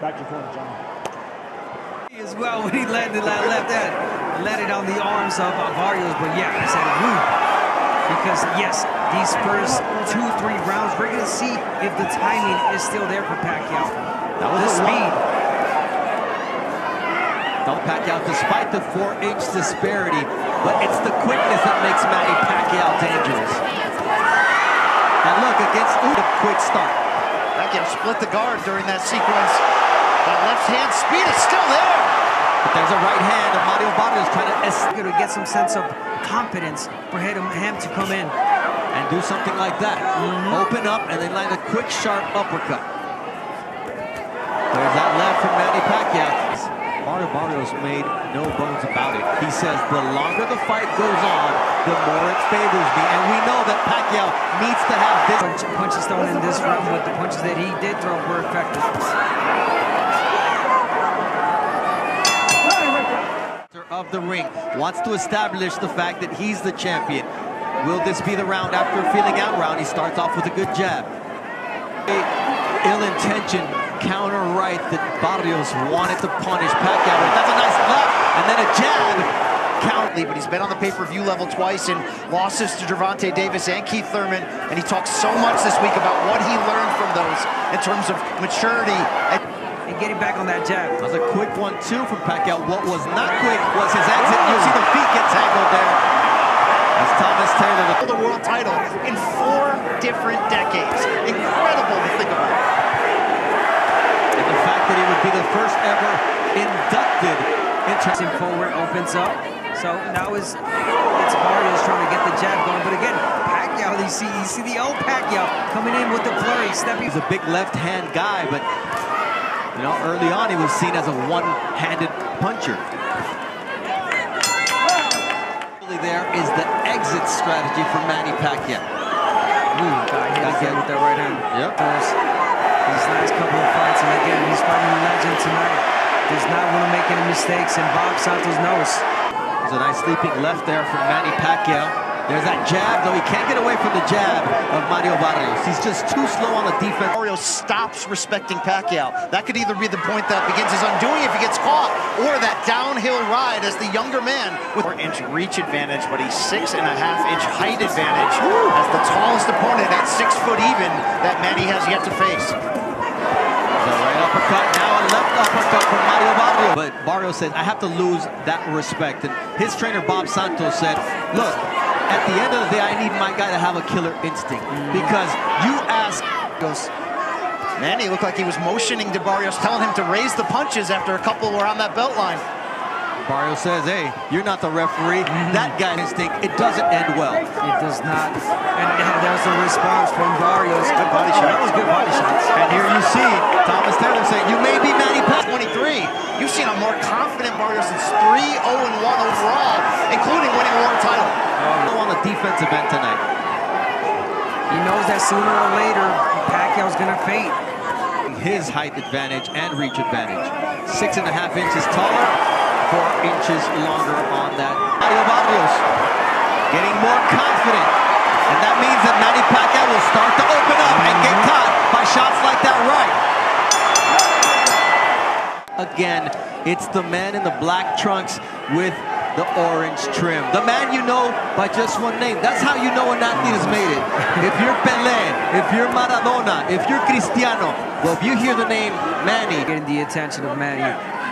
Back to your corner, John. As well when he landed that left hand, landed on the arms of Barrios, but yeah, I said woo. Because yes, these first 2-3 rounds, we're gonna see if the timing is still there for Pacquiao. That was the speed. Pacquiao, despite the 4-inch disparity, but it's the quickness that makes Manny Pacquiao dangerous. And look, against the quick start. Pacquiao split the guard during that sequence. That left hand speed is still there. But there's a right hand of Mario Barrios trying to get some sense of confidence for him to come in and do something like that. Open up and then land a quick, sharp uppercut. There's that left from Manny Pacquiao. Mario Barrios made no bones about it. He says the longer the fight goes on, the more it favors me. And we know that Pacquiao needs to have this. Punches thrown in this round, but the punches that he did throw were effective. Of the ring wants to establish the fact that he's the champion. Will this be the round after feeling out round? He starts off with a good jab. Ill-intentioned counter right that Barrios wanted to punish Pacquiao with. That's a nice left and then a jab. But he's been on the pay-per-view level twice in losses to Gervonta Davis and Keith Thurman, and he talked so much this week about what he learned from those in terms of maturity and getting back on that jab. That was a quick 1-2 from Pacquiao. What was not quick was his exit. You see the feet get tangled there. As Thomas Taylor, the world title in 4 different decades. Incredible to think about. And the fact that he would be the first ever inducted into forward opens up. So now it's Barrios trying to get the jab going. But again, Pacquiao, you see the old Pacquiao coming in with the flurry, stepping. He's a big left-hand guy, but you know, early on he was seen as a one-handed puncher. There is the exit strategy for Manny Pacquiao. Got hit with that right hand. Yep. These last couple of fights, and again, he's fighting a legend tonight. Does not want to make any mistakes, and Bob Santos knows. There's a nice sleeping left there from Manny Pacquiao. There's that jab, though he can't get away from the jab of Mario Barrios. He's just too slow on the defense. Barrios stops respecting Pacquiao. That could either be the point that begins his undoing if he gets caught, or that downhill ride as the younger man with 4-inch reach advantage, but he's 6.5-inch height advantage as the tallest opponent at 6 foot even that Manny has yet to face. The right uppercut, now a left uppercut from Mario Barrios. But Barrios said, I have to lose that respect. And his trainer, Bob Santos, said, look, at the end of the day, I need my guy to have a killer instinct. Because you ask... Manny looked like he was motioning to Barrios, telling him to raise the punches after a couple were on that belt line. Barrios says, hey, you're not the referee. That guy's instinct, it doesn't end well. It does not. And that was the response from Barrios. Good body shot. That was good body shots. And here you see Thomas Taylor saying, you may be Manny Pacquiao. 23. You've seen a more confident Barrios since 3-0-1 overall, including winning a world title. On the defensive end tonight. He knows that sooner or later, Pacquiao's going to fade. His height advantage and reach advantage. 6.5 inches taller, 4 inches longer on that. Mario Barrios getting more confident. And that means that Manny Pacquiao will start to open up and get caught by shots like that right. Again, it's the man in the black trunks with the orange trim. The man you know by just one name. That's how you know an athlete has made it. If you're Pelé, if you're Maradona, if you're Cristiano, well, if you hear the name Manny. Getting the attention of Manny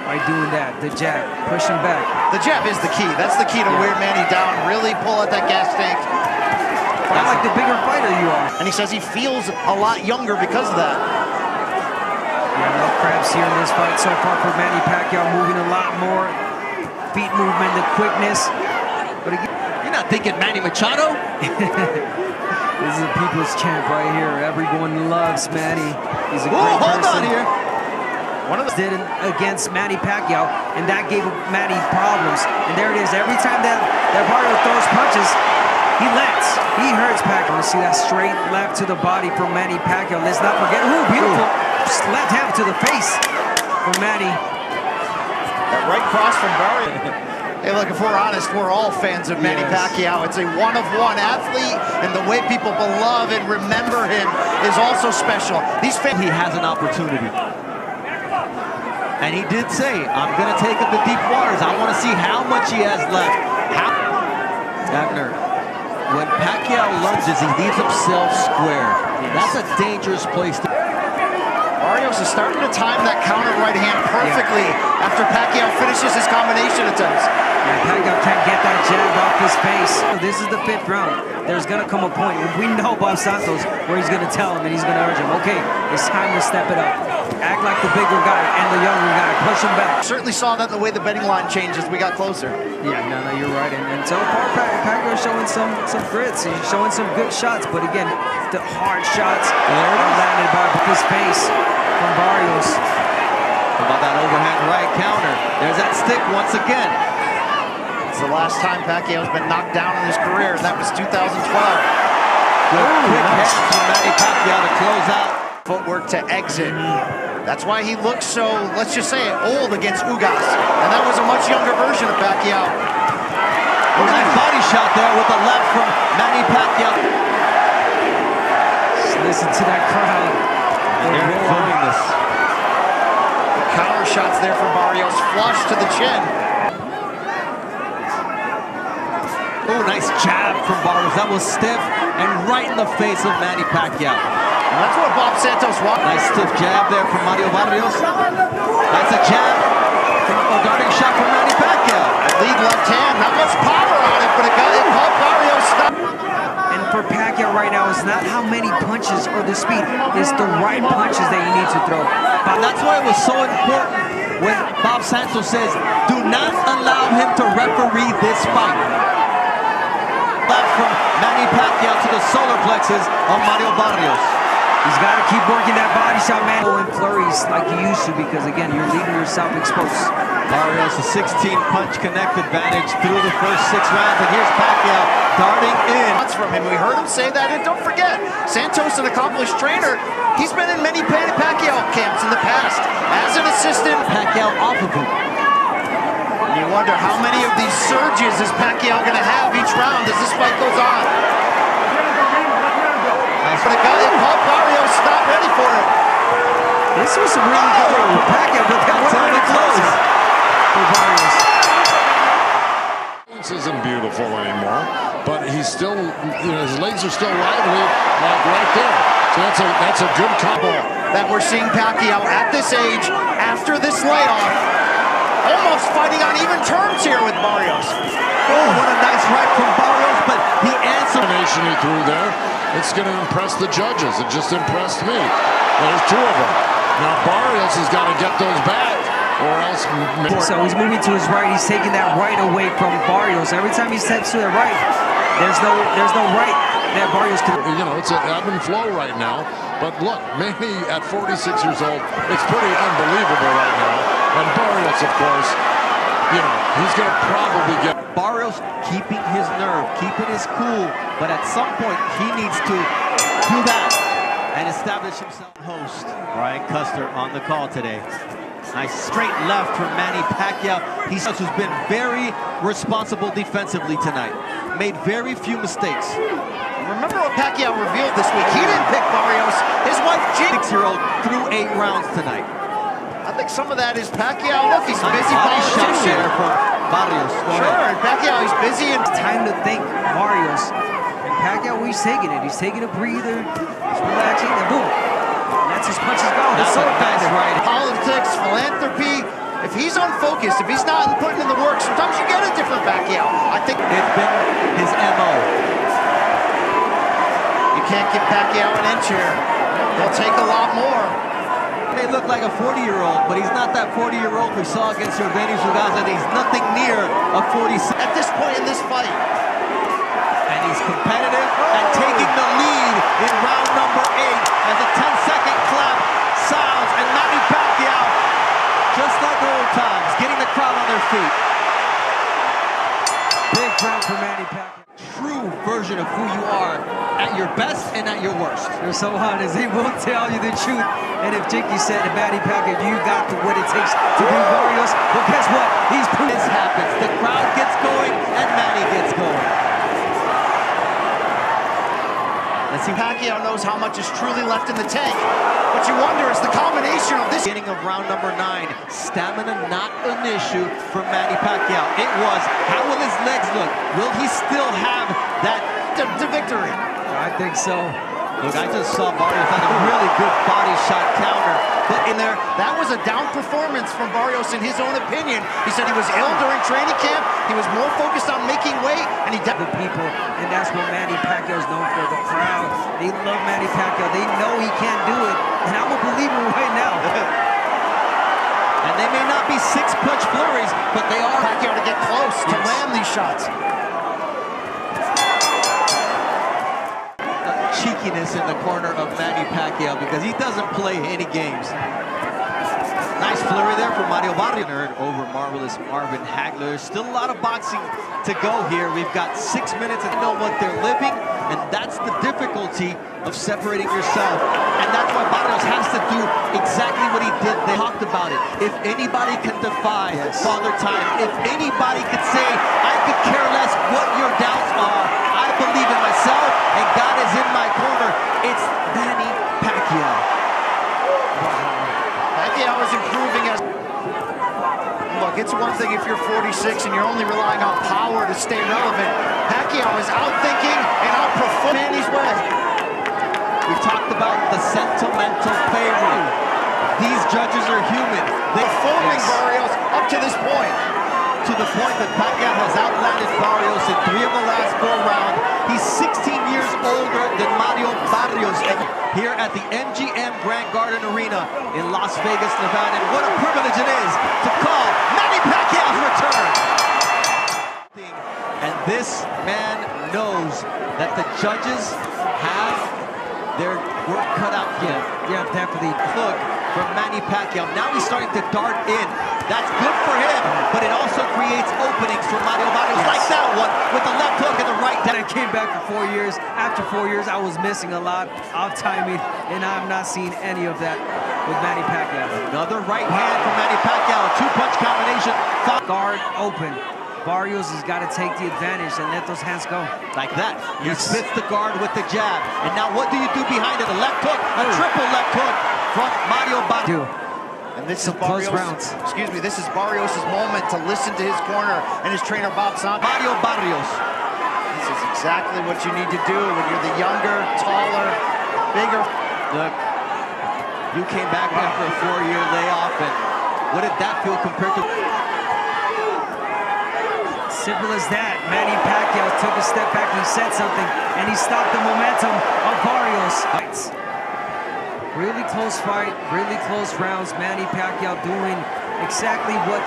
by doing that, the jab, push him back. The jab is the key. That's the key to wear Manny down, really pull at that gas tank. Fight like the bigger fighter you are. And he says he feels a lot younger because of that. Yeah, no crabs here in this fight so far for Manny Pacquiao, moving a lot more. Feet movement, the quickness. But again, you're not thinking Manny Machado? This is a people's champ right here. Everyone loves Manny. He's a great hold person. on here. One of them did against Manny Pacquiao, and that gave Manny problems. And there it is. Every time that Barrios throws punches, he lands. He hurts Pacquiao. I want to see that straight left to the body from Manny Pacquiao. Let's not forget. Ooh, beautiful. Left hand to the face from Manny. That right cross from Barrios. Hey, look, if we're honest, we're all fans of Manny Pacquiao. It's a one-of-one athlete, and the way people love and remember him is also special. These fans... He has an opportunity. And he did say, I'm going to take him to deep waters. I want to see how much he has left. Abner, when Pacquiao lunges, he leaves himself square. That's a dangerous place to... Barrios is starting to time that counter right hand perfectly after Pacquiao finishes his combination attempts. Yeah, Pacquiao can't get that jab off his face. This is the 5th round. There's going to come a point, we know Bob Santos, where he's going to tell him and he's going to urge him, okay, it's time to step it up. Act like the bigger guy and the younger guy. Push him back. Certainly saw that in the way the betting line changed as we got closer. Yeah, no, you're right. And so far, Pacquiao's showing some grits. He's showing some good shots, but again, the hard shots are landed by his face from Barrios. How about that overhand right counter? There's that stick once again. It's the last time Pacquiao's been knocked down in his career, and that was 2012. Good quick hands from Manny Pacquiao to close out. Footwork to exit. That's why he looks so, let's just say it, old against Ugas. And that was a much younger version of Pacquiao. Nice body shot there with the left from Manny Pacquiao. Just listen to that crowd. They're enjoying this. The counter shots there from Barrios, flush to the chin. Oh, nice jab from Barrios. That was stiff and right in the face of Manny Pacquiao. And that's what Bob Santos wanted. Nice stiff jab there from Mario Barrios. That's a jab. A darting shot from Manny Pacquiao. Lead left hand, not much power on it, but it caught Barrios. And for Pacquiao right now, it's not how many punches or the speed, it's the right punches that you need to throw. And that's why it was so important when Bob Santos says, do not allow him to referee this fight. Left from Manny Pacquiao to the solar plexus of Mario Barrios. He's got to keep working that body shot, man. And flurries like you used to, because again, you're leaving yourself exposed. Barrios a 16-punch connect advantage through the first 6 rounds, and here's Pacquiao darting in. From him, we heard him say that, and don't forget, Santos, an accomplished trainer, he's been in many Pacquiao camps in the past as an assistant. Pacquiao off of him. And you wonder how many of these surges is Pacquiao going to have each round as this fight goes on. But it caught Barrios, not ready for it. This was a really good one with Pacquiao, but that was really close for Barrios. This isn't beautiful anymore, but he's still, his legs are still lively, like right there. So that's a good combo. That we're seeing Pacquiao at this age, after this layoff, almost fighting on even terms here with Barrios. Oh, what a nice right from Barrios, but he answered. He threw there. It's going to impress the judges. It just impressed me. There's 2 of them. Now Barrios has got to get those back, or else. So he's moving to his right. He's taking that right away from Barrios. Every time he steps to the right, there's no right that Barrios can. It's an ebb and flow right now. But look, Manny at 46 years old, it's pretty unbelievable right now. And Barrios, of course, he's going to probably get. Barrios keeping his nerve, keeping his cool, but at some point he needs to do that and establish himself. Host Brian Custer on the call today. Nice straight left from Manny Pacquiao. He's who's been very responsible defensively tonight. Made very few mistakes. Remember what Pacquiao revealed this week? He didn't pick Barrios. His wife, Jim. 6-year-old threw 8 rounds tonight. I think some of that is Pacquiao. Look, he's busy shot there from Barrios. Sure, and Pacquiao, he's busy. And It's time to thank Barrios. And Pacquiao, he's taking it. He's taking a breather. He's relaxing, and boom. That's his punches go. That's a nice right. Politics, philanthropy. If he's unfocused, if he's not putting in the work, sometimes you get a different Pacquiao. I think it's been his MO. You can't give Pacquiao an inch here. He'll take a lot more. He may look like a 40-year-old, but he's not that 40-year-old we saw against Jordanis Ugas. He's nothing near a 46. At this point in this fight. And he's competitive and taking the lead in round number 8 as a 10-second clap sounds, and Manny Pacquiao, just like old times, getting the crowd on their feet. Big crowd for Manny Pacquiao. True version of who you are at your best and at your worst. They're so honest. They will tell you the truth. And if Jinky said to Manny Pacquiao, you got what it takes to beat Barrios, well, guess what? He's proved this happens. The crowd gets going and Manny gets going. Let's see. Pacquiao knows how much is truly left in the tank. But you wonder, is the combination of this... Beginning of round number 9, stamina not an issue for Manny Pacquiao. It was, how will his legs look? Will he still have that to victory? I think so. Look, I just saw Barrios had a really good body shot counter. But in there, that was a down performance from Barrios in his own opinion. He said he was ill during training camp. He was more focused on making weight, and he... The people, and that's what Manny Pacquiao is known for. The crowd, they love Manny Pacquiao. They know he can't do it, and I'm a believer right now. And they may not be 6-punch flurries, but they are... Pacquiao to get close, to land these shots. Cheekiness in the corner of Manny Pacquiao because he doesn't play any games. Nice flurry there from Mario Barrios. Over marvelous Marvin Hagler. There's still a lot of boxing to go here. We've got 6 minutes and know what they're living, and that's the difficulty of separating yourself. And that's why Barrios has to do exactly what he did. They talked about it. If anybody can defy Father Time, if anybody could say, I could care less what your doubts are, I believe in myself, and God is in my corner, it's Manny Pacquiao. Pacquiao is improving as... Look, it's one thing if you're 46 and you're only relying on power to stay relevant. Pacquiao is outthinking and outperforming Manny's way. We've talked about the sentimental favor. These judges are human. They're Performing Barrios up to this point. To the point that Pacquiao has outlanded Barrios in 3 of the last 4 rounds. He's 16 years older than Mario Barrios here at the MGM Grand Garden Arena in Las Vegas, Nevada. And what a privilege it is to call Manny Pacquiao's return. And this man knows that the judges have their work cut out for them. Yeah, definitely. Look from Manny Pacquiao. Now he's starting to dart in. That's good for him, but it also creates openings for Mario Barrios, like that one with the left hook and the right down. I came back for 4 years. After 4 years, I was missing a lot of timing, and I'm not seeing any of that with Manny Pacquiao. Another right hand from Manny Pacquiao, a 2-punch combination. Guard open. Barrios has got to take the advantage and let those hands go. Like that. He spits the guard with the jab. And now what do you do behind it? A left hook, a triple left hook from Mario Barrios. And this is Barrios. Excuse me, this is Barrios' moment to listen to his corner and his trainer Bob Sant. Mario Barrios. This is exactly what you need to do when you're the younger, taller, bigger. Look, you came back after a 4-year layoff, and what did that feel compared to? Simple as that. Manny Pacquiao took a step back, he said something, and he stopped the momentum of Barrios. Really close fight, really close rounds. Manny Pacquiao doing exactly what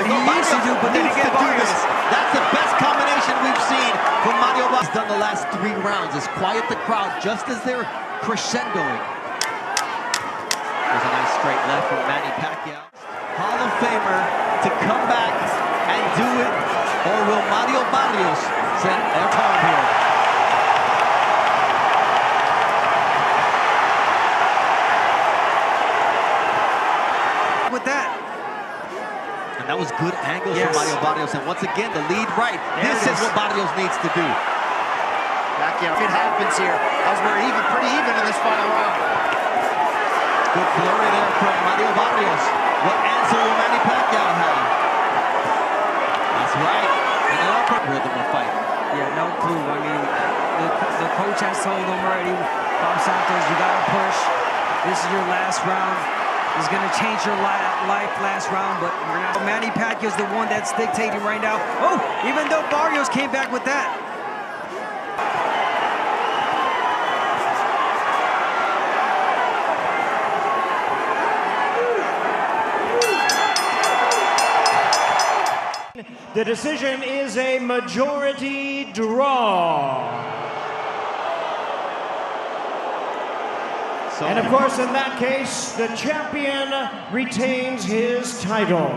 he used to do, but then again, Barrios. That's the best combination we've seen from Mario Barrios. He's done the last 3 rounds. Has quiet the crowd just as they're crescendoing. There's a nice straight left from Manny Pacquiao. Hall of Famer to come back and do it, or will Mario Barrios send their home here? With that. And that was good angles from Mario Barrios. And once again, the lead right. This is what Barrios needs to do. Pacquiao, if it happens here, as we're pretty even in this final round. Good flurry there from Mario Barrios. What answer will Manny Pacquiao have? That's right. And an upper rhythm of fight. Yeah, no clue. I mean, the coach has told him already, Bob Santos, you got to push. This is your last round. It's going to change your life last round, but we're not. Manny Pacquiao is the one that's dictating right now. Oh, even though Barrios came back with that. The decision is a majority draw. And of course, in that case, the champion retains his title.